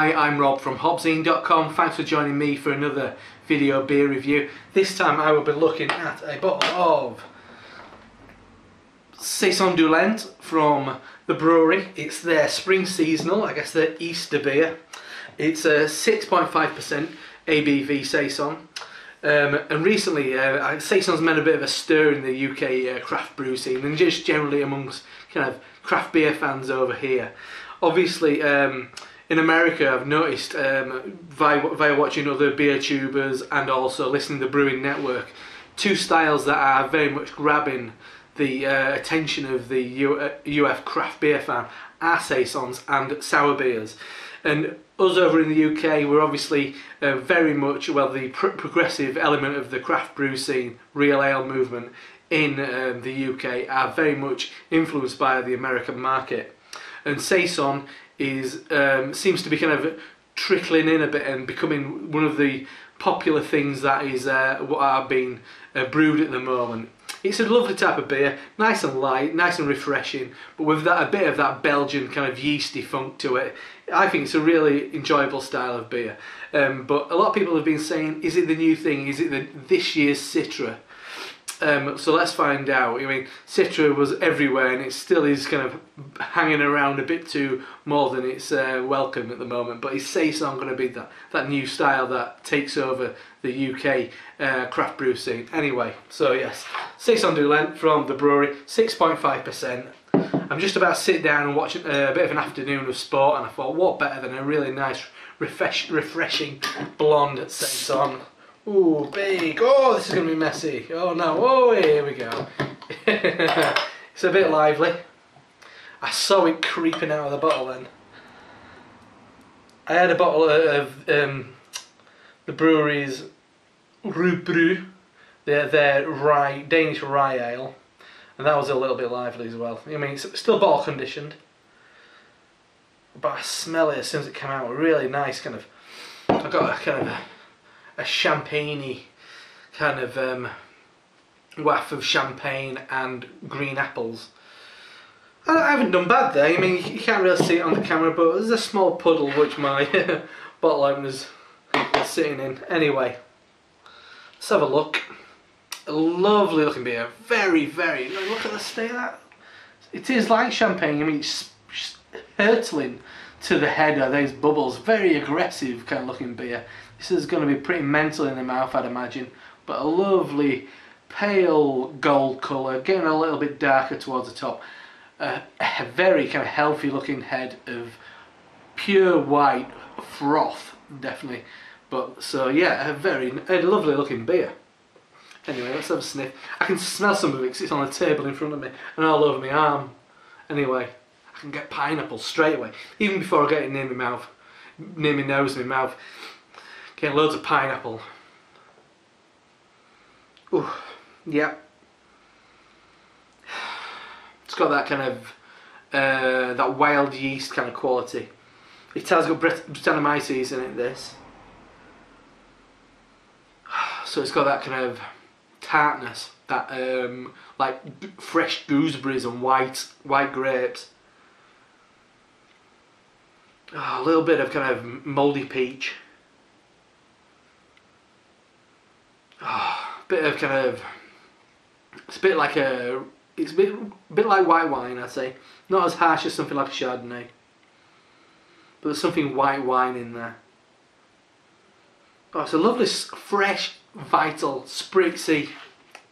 Hi, I'm Rob from HopZine.com. Thanks for joining me for another video beer review. This time I will be looking at a bottle of Saison De Lente from the brewery. It's their spring seasonal, I guess their Easter beer. It's a 6.5% ABV Saison. And recently, Saison's made a bit of a stir in the UK craft brew scene and just generally amongst kind of craft beer fans over here. Obviously, in America, I've noticed via watching other beer tubers and also listening to the Brewing Network, two styles that are very much grabbing the attention of the UF craft beer fan are Saisons and sour beers. And us over in the UK, we're obviously very much, well, the progressive element of the craft brew scene, real ale movement in the UK are very much influenced by the American market. And Saison is seems to be kind of trickling in a bit and becoming one of the popular things that is what are being brewed at the moment. It's a lovely type of beer, nice and light, nice and refreshing, but with that a bit of that Belgian kind of yeasty funk to it. I think it's a really enjoyable style of beer. But a lot of people have been saying, is it the new thing? Is it this year's Citra? So let's find out. I mean, Citra was everywhere and it still is kind of hanging around a bit too more than it's welcome at the moment. But is Saison going to be that new style that takes over the UK craft brew scene? Anyway, so yes, Saison De Lente from the brewery, 6.5%. I'm just about to sit down and watch a bit of an afternoon of sport, and I thought, what better than a really nice, refreshing blonde Saison. Ooh, big. Oh, this is going to be messy. Oh no. Oh, here we go. It's a bit lively. I saw it creeping out of the bottle then. I had a bottle of the brewery's Bruery, their rye, Danish rye ale, and that was a little bit lively as well. I mean, it's still bottle conditioned, but I smell it as soon as it came out. A really nice kind of, I got a kind of a champagne-y kind of waft of champagne and green apples. I haven't done bad there. I mean, you can't really see it on the camera, but there's a small puddle which my bottle opener's sitting in. Anyway, let's have a look. A lovely looking beer. Very, very. Look at the state of that. It is like champagne. I mean, it's hurtling to the head of those bubbles. Very aggressive kind of looking beer. This is going to be pretty mental in the mouth, I'd imagine. But a lovely pale gold colour, getting a little bit darker towards the top. A very kind of healthy looking head of pure white froth, definitely. But so yeah, a lovely looking beer. Anyway, let's have a sniff. I can smell some of it because it's on the table in front of me and all over my arm. Anyway, I can get pineapple straight away, even before I get it near my mouth, near my nose and my mouth. Get loads of pineapple. Ooh, yeah. It's got that kind of that wild yeast kind of quality. It has got Brettanomyces in it. This, so it's got that kind of tartness, that like fresh gooseberries and white grapes. Oh, a little bit of kind of mouldy peach. Bit of kind of, it's a bit like it's a bit like white wine, I'd say. Not as harsh as something like a Chardonnay, but there's something white wine in there. Oh, it's a lovely, fresh, vital, spritzy,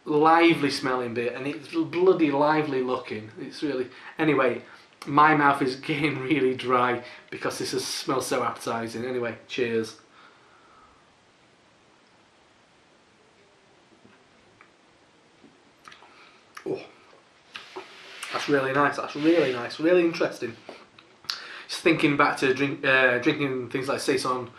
lively smelling beer, and it's bloody lively looking. It's really, anyway, my mouth is getting really dry because this smells so appetizing. Anyway, cheers. Oh, that's really nice. That's really nice. Really interesting. Just thinking back to drinking things like Saison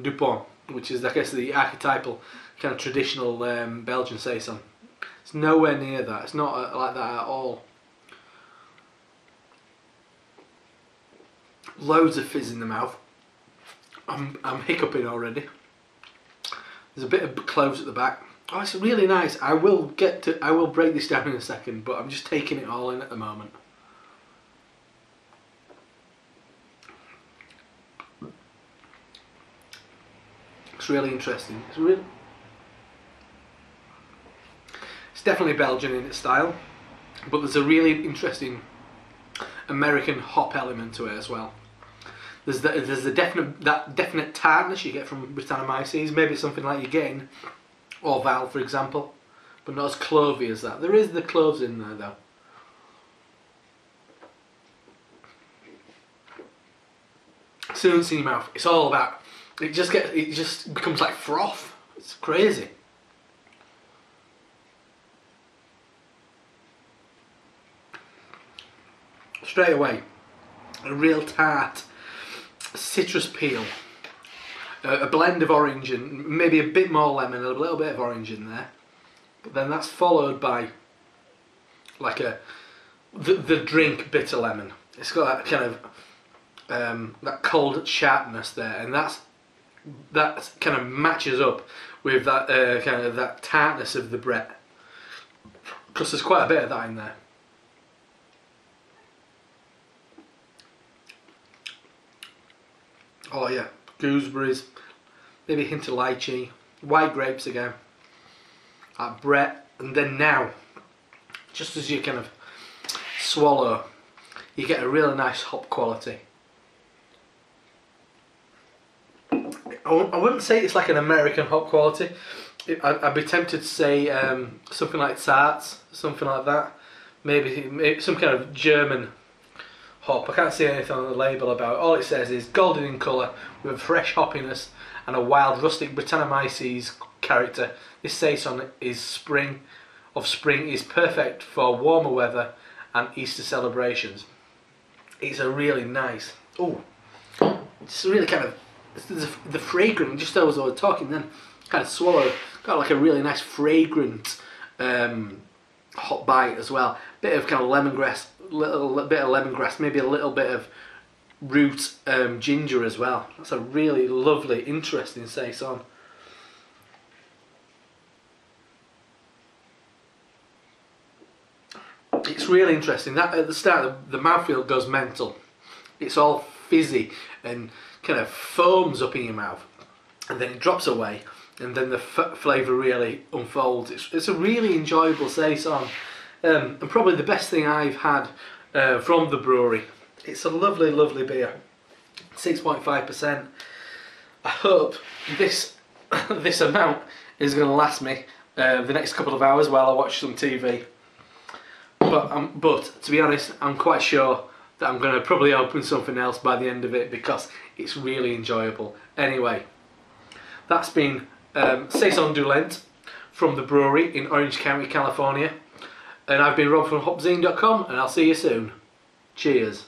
Dupont, which is, I guess, the archetypal kind of traditional Belgian Saison. It's nowhere near that. It's not like that at all. Loads of fizz in the mouth. I'm hiccuping already. There's a bit of cloves at the back. Oh, it's really nice. I will break this down in a second, but I'm just taking it all in at the moment. It's really interesting. It's definitely Belgian in its style, but there's a really interesting American hop element to it as well. There's the definite tartness you get from Brettanomyces, maybe something like you're getting Orval, for example, but not as clovey as that. There is the cloves in there though. As soon as it's in your mouth, it's all about. It just becomes like froth. It's crazy. Straight away, a real tart citrus peel, a blend of orange and maybe a bit more lemon, a little bit of orange in there, but then that's followed by like the drink bitter lemon. It's got that kind of that cold sharpness there, and that kind of matches up with that kind of that tartness of the Brett, because there's quite a bit of that in there. Oh yeah, gooseberries, maybe a hint of lychee, white grapes again, that Brett, and then now, just as you kind of swallow, you get a really nice hop quality. I wouldn't say it's like an American hop quality. I'd be tempted to say something like tarts, something like that. Maybe some kind of German hop. I can't see anything on the label about it. All it says is golden in colour with fresh hoppiness and a wild rustic Brettanomyces character. This saison is spring is perfect for warmer weather and Easter celebrations. It's a really nice. Oh, it's really kind of the fragrant. Just as I was talking, then kind of swallow. Got like a really nice fragrant hot bite as well. Bit of kind of lemongrass. Little bit of lemongrass, maybe a little bit of root ginger as well. That's a really lovely, interesting saison. It's really interesting. That at the start, the mouthfeel goes mental. It's all fizzy and kind of foams up in your mouth, and then it drops away, and then the flavour really unfolds. It's a really enjoyable saison. And probably the best thing I've had from the brewery. It's a lovely, lovely beer. 6.5%. I hope this amount is going to last me the next couple of hours while I watch some TV. But to be honest, I'm quite sure that I'm going to probably open something else by the end of it because it's really enjoyable. Anyway, that's been Saison De Lente from the brewery in Orange County, California. And I've been Rob from HopZine.com, and I'll see you soon. Cheers.